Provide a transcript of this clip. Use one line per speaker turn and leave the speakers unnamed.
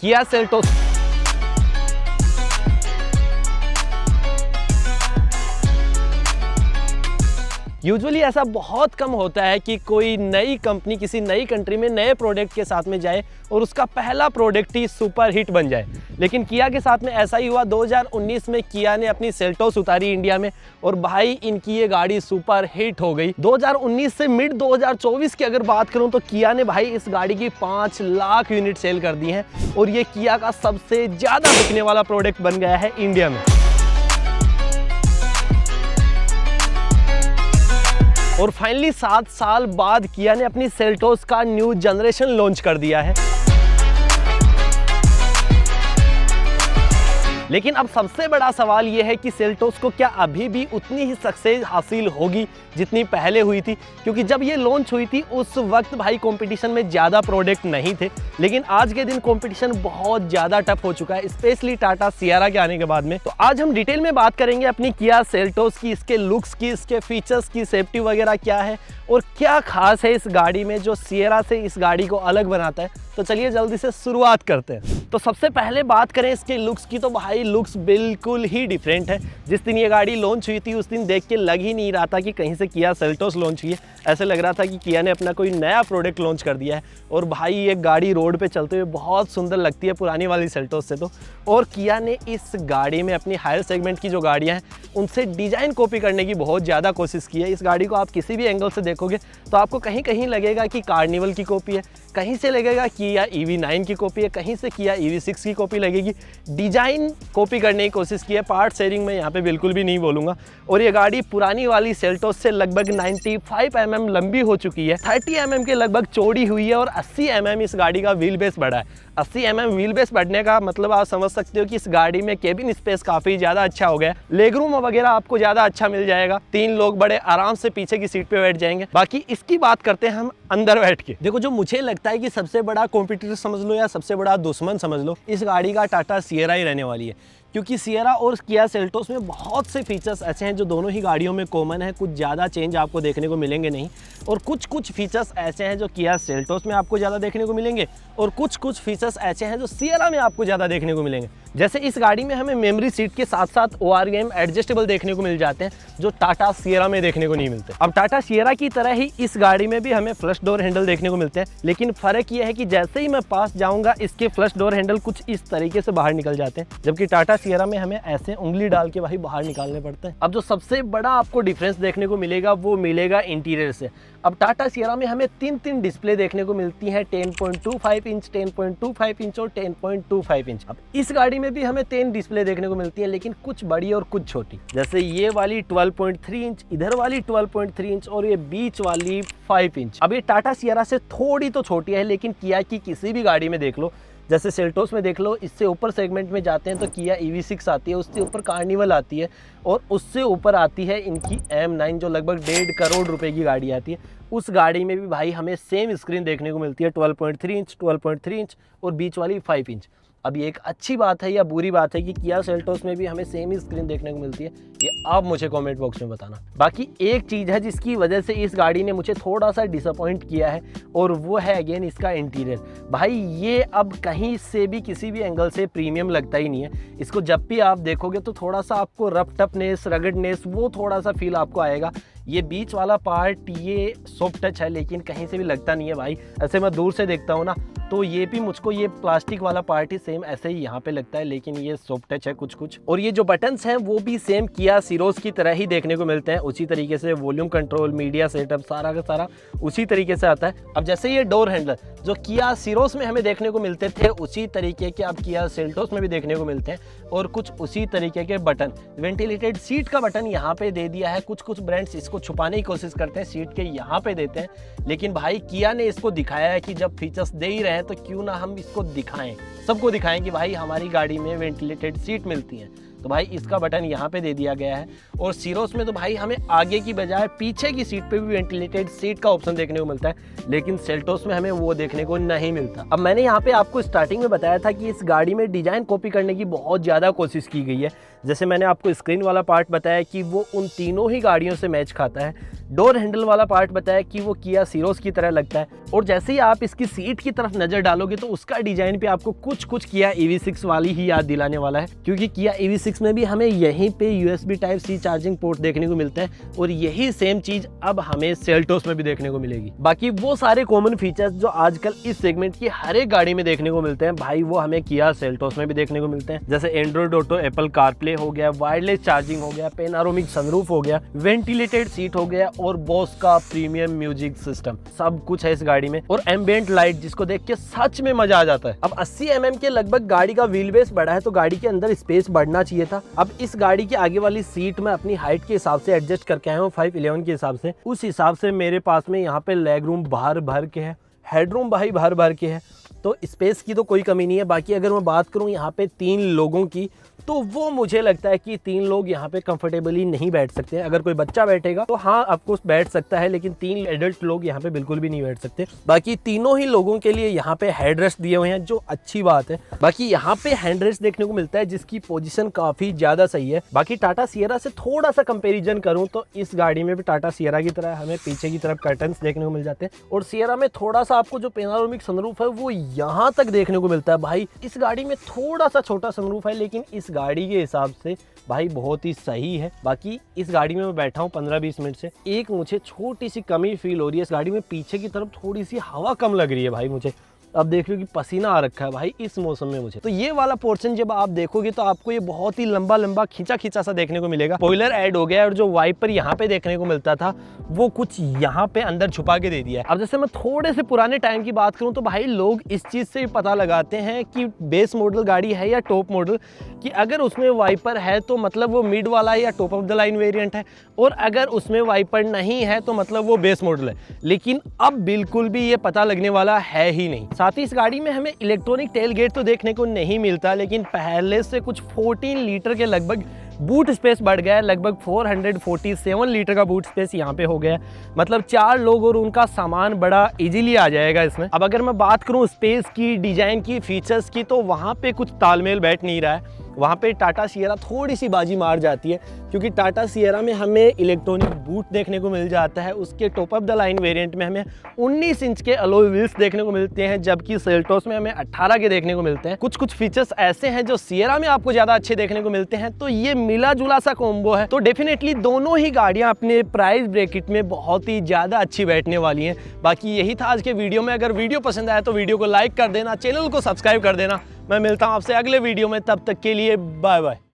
Kia Seltos usually ऐसा बहुत कम होता है कि कोई नई कंपनी किसी नई कंट्री में नए प्रोडक्ट के साथ में जाए और उसका पहला प्रोडक्ट ही सुपर हिट बन जाए। लेकिन किया के साथ में ऐसा ही हुआ। 2019 में किया ने अपनी सेल्टोस उतारी इंडिया में और भाई इनकी ये गाड़ी सुपर हिट हो गई। 2019 से मिड 2024 की अगर बात करूं तो किया ने भाई इस गाड़ी की 5 लाख यूनिट सेल कर दी हैं और ये किया का सबसे ज़्यादा बिकने वाला प्रोडक्ट बन गया है इंडिया में। और फाइनली 7 साल बाद किया ने अपनी सेल्टोस का न्यू जनरेशन लॉन्च कर दिया है। लेकिन अब सबसे बड़ा सवाल यह है कि सेल्टोस को क्या अभी भी उतनी ही सक्सेस हासिल होगी जितनी पहले हुई थी, क्योंकि जब ये लॉन्च हुई थी उस वक्त भाई कंपटीशन में ज़्यादा प्रोडक्ट नहीं थे। लेकिन आज के दिन कंपटीशन बहुत ज़्यादा टफ हो चुका है, स्पेशली टाटा सियरा के आने के बाद में। तो आज हम डिटेल में बात करेंगे अपनी किया सेल्टोस की, इसके लुक्स की, इसके फीचर्स की, सेफ्टी वगैरह क्या है और क्या खास है इस गाड़ी में जो सियरा से इस गाड़ी को अलग बनाता है। तो चलिए जल्दी से शुरुआत करते हैं। तो सबसे पहले बात करें इसके लुक्स की, तो भाई लुक्स बिल्कुल ही डिफरेंट है। जिस दिन ये गाड़ी लॉन्च हुई थी उस दिन देख के लग ही नहीं रहा था कि कहीं से किया सेल्टोस लॉन्च हुई है। ऐसे लग रहा था कि किया ने अपना कोई नया प्रोडक्ट लॉन्च कर दिया है। और भाई ये गाड़ी रोड पे चलते हुए बहुत सुंदर लगती है पुरानी वाली सेल्टोस से तो। और किया ने इस गाड़ी में अपनी हायर सेगमेंट की जो गाड़ियाँ हैं उनसे डिज़ाइन कॉपी करने की बहुत ज़्यादा कोशिश की है। इस गाड़ी को आप किसी भी एंगल से देखोगे तो आपको कहीं कहीं लगेगा कि कार्निवल की कॉपी है, कहीं से लगेगा किया EV9 की कॉपी है, कहीं से किया EV6 की कॉपी लगेगी। डिजाइन कॉपी करने की कोशिश की है, पार्ट शेयरिंग में यहाँ पे बिल्कुल भी नहीं बोलूँगा। और ये गाड़ी पुरानी वाली सेल्टोस से लगभग 95 mm लंबी हो चुकी है, 30 mm के लगभग चौड़ी हुई है और 80 mm इस गाड़ी का व्हील बेस बढ़ा है। 80 mm व्हील बेस बढ़ने का मतलब आप समझ सकते हो कि इस गाड़ी में केबिन स्पेस काफ़ी ज़्यादा अच्छा हो गया है। लेग रूम वगैरह आपको ज़्यादा अच्छा मिल जाएगा, 3 लोग बड़े आराम से पीछे की सीट पे बैठ जाएंगे। बाकी इसकी बात करते हैं हम अंदर बैठ के। देखो जो मुझे लगता है कि सबसे बड़ा कॉम्पिटिटर समझ लो या सबसे बड़ा दुश्मन समझ लो, इस गाड़ी का टाटा सियरा ही रहने वाली है। क्योंकि सियरा और किया सेल्टोस में बहुत से फीचर्स ऐसे हैं जो दोनों ही गाड़ियों में कॉमन है, कुछ ज़्यादा चेंज आपको देखने को मिलेंगे नहीं। और कुछ फीचर्स ऐसे हैं जो किया सेल्टोस में आपको ज़्यादा देखने को मिलेंगे और कुछ फीचर्स ऐसे हैं जो सियरा में आपको ज़्यादा देखने को मिलेंगे। जैसे इस गाड़ी में हमें मेमोरी सीट के साथ साथ ORM एडजस्टेबल देखने को मिल जाते हैं जो टाटा सियरा में देखने को नहीं मिलते। अब टाटा सियरा की तरह ही इस गाड़ी में भी हमें फ्लश डोर हैंडल देखने को मिलते हैं, लेकिन फ़र्क यह है कि जैसे ही मैं पास जाऊँगा इसके फ्लश डोर हैंडल कुछ इस तरीके से बाहर निकल जाते हैं, जबकि टाटा सियरा में हमें ऐसे उंगली डाल के भाई बाहर निकालने पड़ते हैं। अब जो सबसे बड़ा आपको डिफरेंस देखने को मिलेगा वो मिलेगा इंटीरियर से। अब टाटा सियरा में हमें 3 डिस्प्ले देखने को मिलती हैं, 10.25 इंच, 10.25 इंच और 10.25 इंच। अब इस गाड़ी में भी हमें 10 डिस्प्ले देखने को मिलती है, लेकिन कुछ बड़ी और कुछ छोटी। जैसे ये वाली 12.3 इंच, इधर वाली 12.3 इंच और ये बीच वाली 5 इंच। अब ये टाटा सियरा से थोड़ी तो छोटी है, लेकिन किया की किसी भी गाड़ी में देख लो, जैसे सेल्टोस में देख लो, इससे ऊपर सेगमेंट में जाते हैं तो किया EV6 आती है, उससे ऊपर कार्निवल आती है और उससे ऊपर आती है इनकी M9 जो लगभग 1.5 करोड़ रुपए की गाड़ी आती है। उस गाड़ी में भी भाई हमें सेम स्क्रीन देखने को मिलती है, 12.3 इंच, 12.3 इंच और बीच वाली 5 इंच। अब ये एक अच्छी बात है या बुरी बात है कि किया सेल्टोस में भी हमें सेम ही स्क्रीन देखने को मिलती है, ये आप मुझे कमेंट बॉक्स में बताना। बाकी एक चीज़ है जिसकी वजह से इस गाड़ी ने मुझे थोड़ा सा डिसअपॉइंट किया है और वो है अगेन इसका इंटीरियर। भाई ये अब कहीं से भी किसी भी एंगल से प्रीमियम लगता ही नहीं है। इसको जब भी आप देखोगे तो थोड़ा सा आपको रफ टफनेस, रगडनेस वो थोड़ा सा फील आपको आएगा। ये बीच वाला पार्ट ये सॉफ्ट टच है, लेकिन कहीं से भी लगता नहीं है भाई। ऐसे मैं दूर से देखता हूँ ना तो ये भी मुझको ये प्लास्टिक वाला पार्ट ही सेम ऐसे ही यहाँ पे लगता है, लेकिन ये सॉफ्ट टच है कुछ। और ये जो बटन्स हैं वो भी सेम किया सिरोस की तरह ही देखने को मिलते हैं, उसी तरीके से वॉल्यूम कंट्रोल, मीडिया सेटअप सारा का सारा उसी तरीके से आता है। अब जैसे ये डोर हैंडल जो किया सिरोस में हमें देखने को मिलते थे उसी तरीके के अब किया सेल्टोस में भी देखने को मिलते हैं और कुछ उसी तरीके के बटन। वेंटिलेटेड सीट का बटन यहाँ पे दे दिया है, कुछ ब्रांड्स इसको छुपाने की कोशिश करते हैं, सीट के यहाँ पे देते हैं, लेकिन भाई किया ने इसको दिखाया है कि जब फीचर्स दे ही रहे हैं तो क्यों ना हम इसको दिखाएं, सबको दिखाएं कि भाई हमारी गाड़ी में वेंटिलेटेड सीट मिलती है। तो भाई इसका बटन यहाँ पे दे दिया गया है। और सिरोस में तो भाई हमें आगे की बजाय पीछे की सीट पे भी वेंटिलेटेड सीट का ऑप्शन देखने को मिलता है, लेकिन सेल्टोस में हमें वो देखने को नहीं मिलता। अब मैंने यहाँ पे आपको स्टार्टिंग में बताया था कि इस गाड़ी में डिजाइन कॉपी करने की बहुत ज़्यादा कोशिश की गई है। जैसे मैंने आपको स्क्रीन वाला पार्ट बताया कि वो उन तीनों ही गाड़ियों से मैच खाता है, डोर हैंडल वाला पार्ट बताया कि वो किया सीरोस की तरह लगता है, और जैसे ही आप इसकी सीट की तरफ नजर डालोगे तो उसका डिजाइन भी आपको कुछ किया EV6 वाली ही याद दिलाने वाला है, क्योंकि किया EV6 में भी हमें यहीं पे USB Type-C चार्जिंग पोर्ट देखने को मिलता है, और यही सेम चीज अब हमें सेल्टोस में भी देखने को मिलेगी। बाकी वो सारे कॉमन फीचर्स जो आजकल इस सेगमेंट की हर एक गाड़ी में देखने को मिलते हैं भाई, वो हमें किया सेल्टोस में भी देखने को मिलते हैं। जैसे एंड्रॉइड ऑटो, एप्पल कारप्ले हो गया, वायरलेस चार्जिंग हो गया, पेनोरामिक सनरूफ हो गया, वेंटिलेटेड सीट हो गया, और बॉस का प्रीमियम म्यूजिक सिस्टम, सब कुछ है इस गाड़ी में। और एम्बिएंट लाइट जिसको देख के सच में मजा आ जाता है। अब 80 mm के लगभग गाड़ी का व्हील बेस बढ़ा है, तो गाड़ी के अंदर स्पेस बढ़ना चाहिए था। अब इस गाड़ी की आगे वाली सीट में अपनी हाइट के हिसाब से एडजस्ट करके आया हूँ 5'11" के हिसाब से। उस हिसाब से मेरे पास में यहाँ पे लेग रूम भर के है, हेडरूम भाई भर के है, तो स्पेस की तो कोई कमी नहीं है। बाकी अगर मैं बात करूं यहाँ पे 3 लोगों की, तो वो मुझे लगता है कि 3 लोग यहाँ पे कंफर्टेबली नहीं बैठ सकते हैं। अगर कोई बच्चा बैठेगा तो हाँ ऑफकोर्स बैठ सकता है, लेकिन 3 एडल्ट लोग यहाँ पे बिल्कुल भी नहीं बैठ सकते। बाकी तीनों ही लोगों के लिए यहाँ पे हेड रेस्ट दिए हुए हैं, जो अच्छी बात है। बाकी यहाँ पे हैंड रेस्ट देखने को मिलता है जिसकी पोजीशन काफी ज्यादा सही है। बाकी टाटा सियरा से थोड़ा सा कंपेरिजन करूँ तो इस गाड़ी में भी टाटा सियरा की तरह हमें पीछे की तरफ कर्टन्स देखने को मिल जाते हैं, और सियरा में थोड़ा सा आपको जो पेनोरामिक सनरूफ है वो यहाँ तक देखने को मिलता है। भाई इस गाड़ी में थोड़ा सा छोटा सनरूफ है, लेकिन इस गाड़ी के हिसाब से भाई बहुत ही सही है। बाकी इस गाड़ी में मैं बैठा हूँ 15-20 मिनट से, एक मुझे छोटी सी कमी फील हो रही है इस गाड़ी में, पीछे की तरफ थोड़ी सी हवा कम लग रही है भाई मुझे। अब देख लो कि पसीना आ रखा है भाई इस मौसम में मुझे। तो ये वाला पोर्शन जब आप देखोगे तो आपको ये बहुत ही लंबा खींचा सा देखने को मिलेगा। स्पॉइलर ऐड हो गया, और जो वाइपर यहाँ पे देखने को मिलता था वो कुछ यहाँ पे अंदर छुपा के दे दिया है। अब जैसे मैं थोड़े से पुराने टाइम की बात करूँ तो भाई लोग इस चीज से पता लगाते हैं कि बेस मॉडल गाड़ी है या टॉप मॉडल, कि अगर उसमें वाइपर है तो मतलब वो मिड वाला है या top of the line variant है, और अगर उसमें वाइपर नहीं है तो मतलब वो बेस मॉडल है। लेकिन अब बिल्कुल भी ये पता लगने वाला है ही नहीं। साथ ही इस गाड़ी में हमें इलेक्ट्रॉनिक टेल गेट तो देखने को नहीं मिलता, लेकिन पहले से कुछ 14 लीटर के लगभग बूट स्पेस बढ़ गया है। लगभग 447 लीटर का बूट स्पेस यहाँ पे हो गया है, मतलब 4 लोग और उनका सामान बड़ा इजीली आ जाएगा इसमें। अब अगर मैं बात करूँ स्पेस की, डिजाइन की, फीचर्स की, तो वहाँ पे कुछ तालमेल बैठ नहीं रहा है। वहाँ पे टाटा सियरा थोड़ी सी बाजी मार जाती है, क्योंकि टाटा सियरा में हमें इलेक्ट्रॉनिक बूट देखने को मिल जाता है, उसके top of the line variant में हमें 19 इंच के अलॉय व्हील्स देखने को मिलते हैं, जबकि सेल्टोस में हमें 18 के देखने को मिलते हैं। कुछ फीचर्स ऐसे हैं जो सियरा में आपको ज्यादा अच्छे देखने को मिलते हैं, तो ये मिला जुला सा कॉम्बो है। तो डेफिनेटली दोनों ही गाड़ियां अपने प्राइस ब्रैकेट में बहुत ही ज्यादा अच्छी बैठने वाली हैं। बाकी यही था आज के वीडियो में। अगर वीडियो पसंद आया तो वीडियो को लाइक कर देना, चैनल को सब्सक्राइब कर देना। मैं मिलता हूं आपसे अगले वीडियो में, तब तक के लिए बाय बाय।